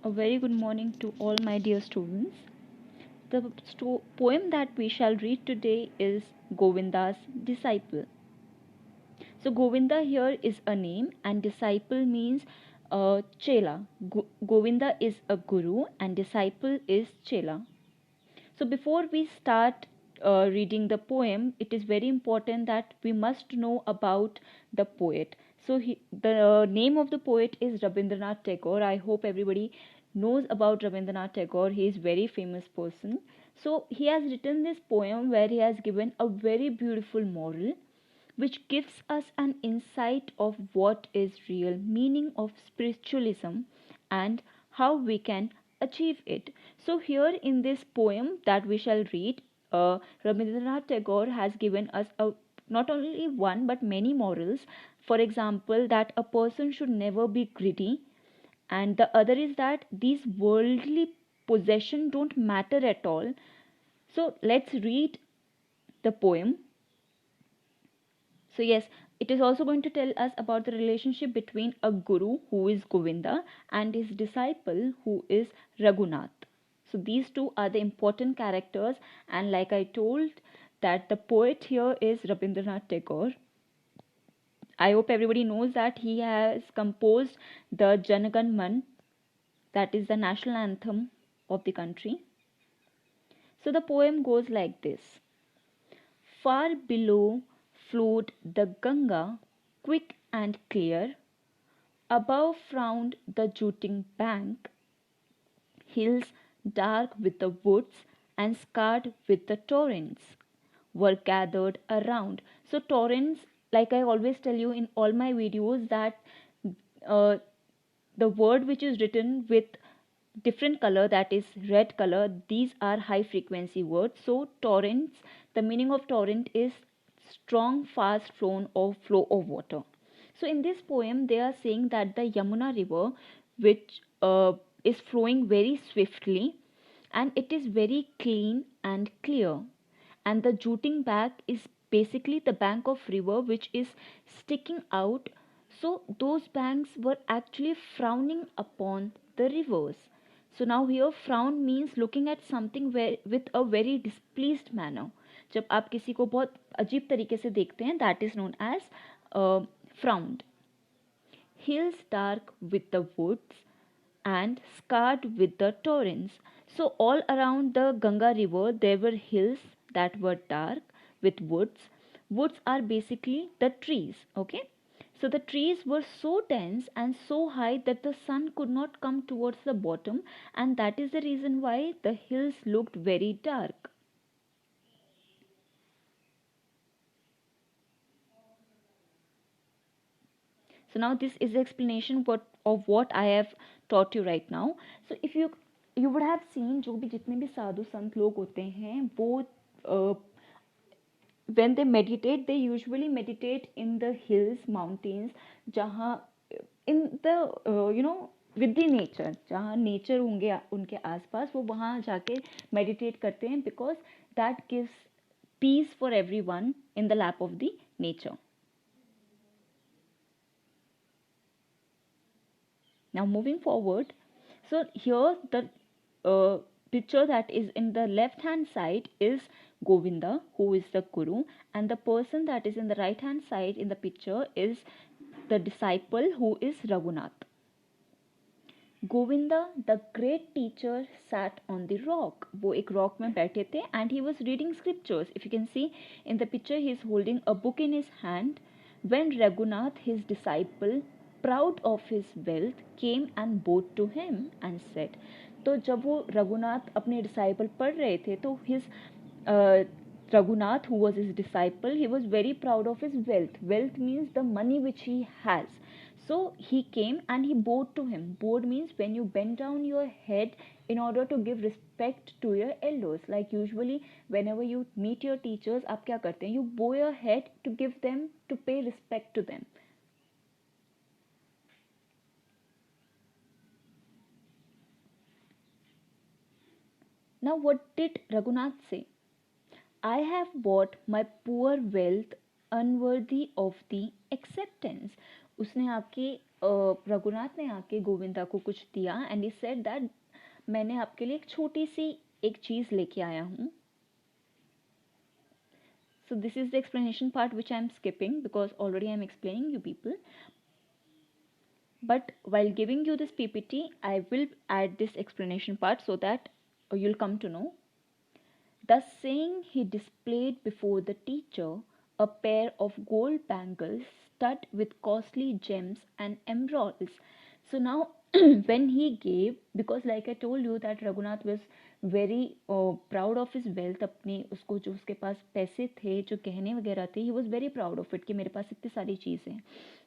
A very good morning to all my dear students. The poem that we shall read today is Govinda's Disciple. So, Govinda here is a name, and disciple means chela. Govinda is a guru, and disciple is chela. So, before we start reading the poem, it is very important that we must know about the poet. So, the name of the poet is Rabindranath Tagore. I hope everybody knows about Rabindranath Tagore. He is very famous person. So, he has written this poem where he has given a very beautiful moral which gives us an insight of what is real meaning of spiritualism and how we can achieve it. So here in this poem that we shall read, Rabindranath Tagore has given us not only one but many morals. For example, that a person should never be greedy, and the other is that these worldly possession don't matter at all. So let's read the poem. So, yes, it is also going to tell us about the relationship between a guru, who is Govinda, and his disciple, who is Raghunath. So, these two are the important characters, and like I told, that the poet here is Rabindranath Tagore. I hope everybody knows that he has composed the Jana Gan Man, that is the national anthem of the country. So, the poem goes like this. Far below flowed the Ganga, quick and clear. Above frowned the jutting bank, hills dark with the woods and scarred with the torrents were gathered around. So, torrents, like I always tell you in all my videos, that uh, the word which is written with different color, that is red color, these are high frequency words. So torrents, the meaning of torrent is strong fast flow of water. So in this poem they are saying that the Yamuna river, which is flowing very swiftly, and it is very clean and clear, and the jutting bank is basically the bank of river which is sticking out. So those banks were actually frowning upon the rivers. So now here frown means looking at something with a very displeased manner. जब आप किसी को बहुत अजीब तरीके से देखते हैं, that is known as frowned. Hills dark with the woods and scarred with the torrents. So, all around the Ganga river, there were hills that were dark with woods. Woods are basically the trees, okay? So, the trees were so dense and so high that the sun could not come towards the bottom, and that is the reason why the hills looked very dark. So now this is the explanation of what I have taught you right now. So if you would have seen, जो भी जितने भी साधु संत लोग होते हैं वो when they meditate, they usually meditate in the hills, mountains, जहाँ in the with the nature, जहाँ nature होंगे उनके आसपास, वो वहाँ जाके meditate करते हैं, because that gives peace for everyone in the lap of the nature. Now moving forward, so here the picture that is in the left hand side is Govinda, who is the guru, and the person that is in the right hand side in the picture is the disciple, who is Raghunath. Govinda, the great teacher, sat on the rock. वो एक rock में बैठे थे, and he was reading scriptures. If you can see in the picture, he is holding a book in his hand. When Raghunath, his disciple, proud of his wealth, came and bowed to him and said, तो जब वो रघुनाथ अपने disciple पढ़ रहे थे, तो his Raghunath, who was his disciple, he was very proud of his wealth. Wealth means the money which he has. So he came and he bowed to him. Bowed means when you bend down your head in order to give respect to your elders. Like usually whenever you meet your teachers, आप क्या करते हैं? You bow your head to give them, to pay respect to them. Now what did Raghunath say? I have bought my poor wealth unworthy of the acceptance. उसने आके रघुनाथ ने आके गोविंदा को कुछ दिया एंड ही सेड दैट मैंने आपके लिए एक छोटी सी एक चीज लेके आया हूँ. So this is the explanation part which I am skipping because already I am explaining you people. But while giving you this PPT, I will add this explanation part so that you'll come to know. Thus saying, he displayed before the teacher a pair of gold bangles studded with costly gems and emeralds. So now, when he gave, because like I told you that Raghunath was very proud of his wealth, अपने उसको जो उसके पास पैसे थे, जो गहने वगैरह थे, he was very proud of it कि मेरे पास इतनी सारी चीज़ें हैं.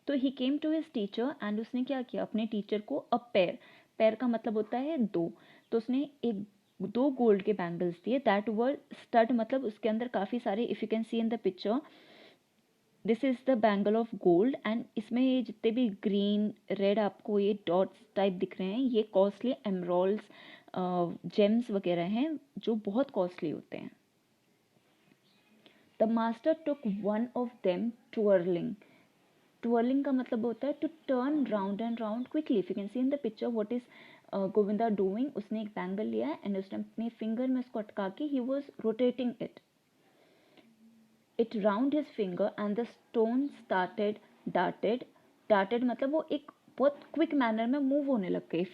तो he came to his teacher and उसने क्या किया, अपने टीचर को a pair, pair का मतलब होता है दो, तो उसने एक दो गोल्ड के बैंगल्स दिए दैट वर स्टड, मतलब उसके अंदर काफ़ी सारे, if you can see in the picture, this is the bangle of gold and इसमें ये जितने भी ग्रीन रेड आपको ये डॉट्स टाइप दिख रहे हैं, ये कॉस्टली एमरॉल्स जेम्स वगैरह हैं जो बहुत कॉस्टली होते हैं. The master took one of them twirling. Twirling का मतलब होता है to turn round and round quickly. If you can see in the picture what is Govinda doing, उसने एक बैंगल लिया है एंड उसने अपने फिंगर में उसको अटका के ही was rotating it round his finger and the stone started darted. Darted मतलब वो एक बहुत क्विक मैनर में मूव होने लग गए.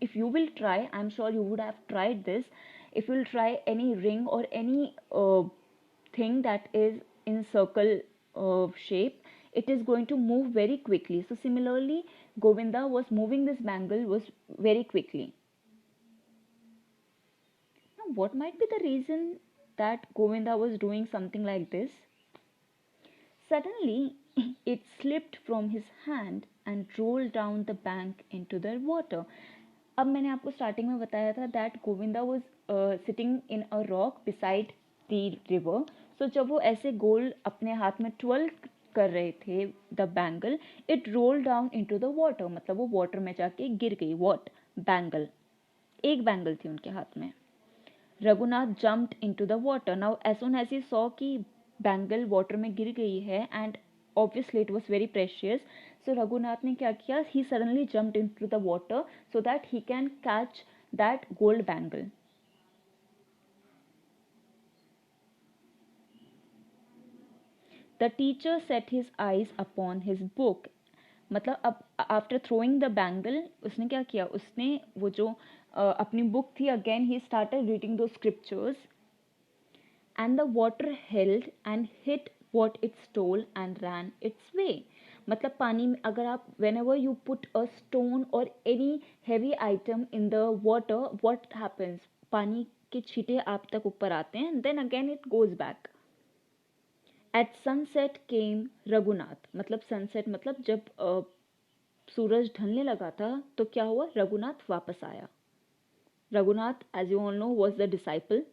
if you will try, I'm sure you would have tried this, if you will try any ring or any thing that is in circle shape, it is going to move very quickly. So similarly, Govinda was moving this bangle was very quickly. Now what might be the reason that Govinda was doing something like this? Suddenly it slipped from his hand and rolled down the bank into the water. अब मैंने आपको starting में बताया था that Govinda was sitting in a rock beside the river. So जब वो ऐसे गोल अपने हाथ में ट्वेल्व कर रहे थे the bangle, it roll down into the water, मतलब वो वाटर में जाके गिर गई. व्हाट? बैंगल. एक बैंगल थी उनके हाथ में. Raghunath jumped into the water. Now as soon as he saw कि बैंगल वाटर में गिर गई है and obviously it was very precious, so Raghunath ने क्या किया, he suddenly jumped into the water so that he can catch that gold bangle. The teacher set his eyes upon his book. मतलब अब after throwing the bangle उसने क्या किया, उसने वो जो अपनी बुक थी, अगेन ही स्टार्टेड रीडिंग दो scriptures. And the water held and hit what it stole and ran its way. मतलब पानी में अगर आप whenever you put a stone or any heavy item in the water, what happens? पानी के छींटे आप तक ऊपर आते हैं, then again it goes back. At sunset came Raghunath. मतलब sunset मतलब जब सूरज ढलने लगा था तो क्या हुआ, रघुनाथ वापस आया. Raghunath as you all know was the disciple.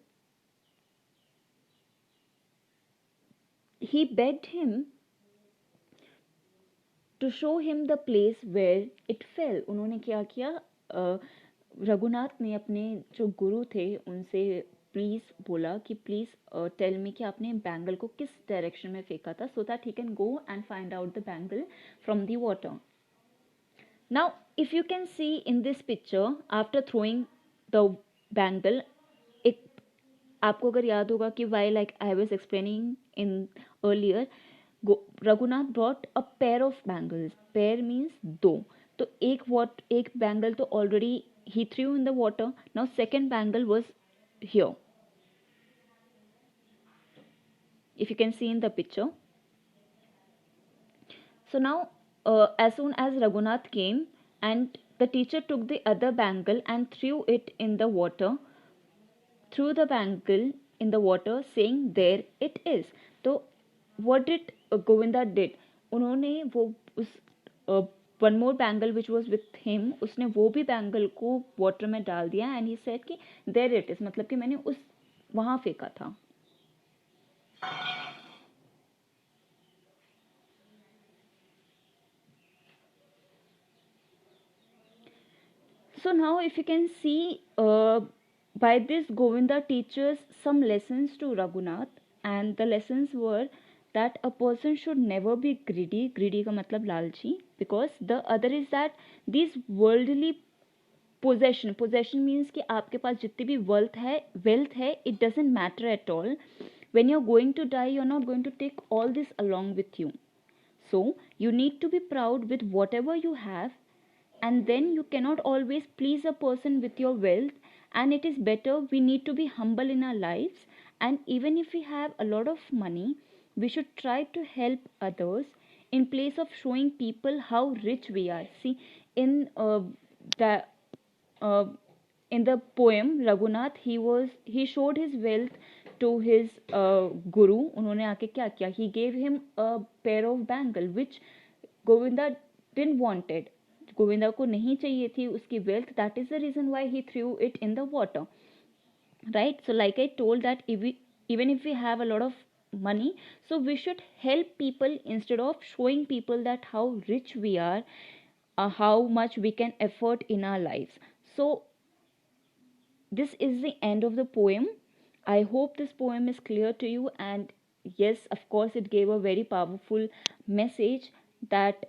He begged him to show him the place where it fell. उन्होंने क्या किया, रघुनाथ ने अपने जो गुरु थे उनसे प्लीज़ बोला कि प्लीज़ टेल मी कि आपने बैंगल को किस डायरेक्शन में फेंका था, so that he can go and find out the bangle from the water. Now if you can see in this picture, after throwing the bangle, एक आपको अगर याद होगा कि why like I was explaining in earlier, Raghunath brought a pair of bangles. Pair means दो. तो एक bangle तो already he threw in the water. Now second bangle was here. If you can see in the picture. So now as soon as Raghunath came and the teacher took the other bangle and threw it in the water, threw the bangle in the water saying there it is. तो what did Govinda did? उन्होंने वो उस one more bangle which was with him, उसने वो भी bangle को water में डाल दिया एंड ही सेड कि there it is, मतलब कि मैंने उस वहां फेंका था. So now if you can see, by this Govinda teaches some lessons to Raghunath, and the lessons were that a person should never be greedy का मतलब लालची, because the other is that these worldly possession means कि आपके पास जितनी भी wealth है, it doesn't matter at all. When you're going to die, you're not going to take all this along with you. So you need to be proud with whatever you have, and then you cannot always please a person with your wealth, and it is better we need to be humble in our lives. And even if we have a lot of money, we should try to help others in place of showing people how rich we are. See, in the uh, in the poem Raghunath, he showed his wealth to his guru. उन्होंने आके क्या किया? He gave him a pair of bangle which Govinda didn't wanted. Govinda को नहीं चाहिए थी उसकी wealth. That is the reason why he threw it in the water, right? So like I told that even if we have a lot of money, so we should help people instead of showing people that how rich we are, how much we can afford in our lives. So this is the end of the poem. I hope this poem is clear to you, and yes, of course, it gave a very powerful message that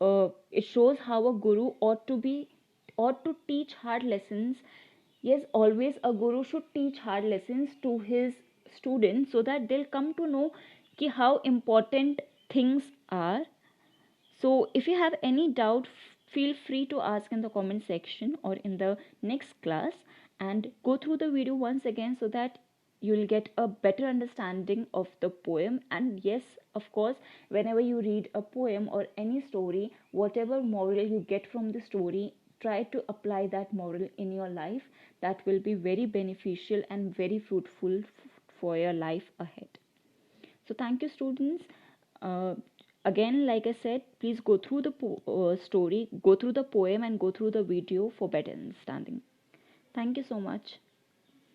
it shows how a guru ought to teach hard lessons. Yes, always a guru should teach hard lessons to his students so that they'll come to know ki how important things are. So if you have any doubt, feel free to ask in the comment section or in the next class, and go through the video once again so that you'll get a better understanding of the poem. And yes, of course, whenever you read a poem or any story, whatever moral you get from the story, try to apply that moral in your life. That will be very beneficial and very fruitful for your life ahead. So thank you, students. uh, Again, like I said, please go through the story, go through the poem, and go through the video for better understanding. Thank you so much.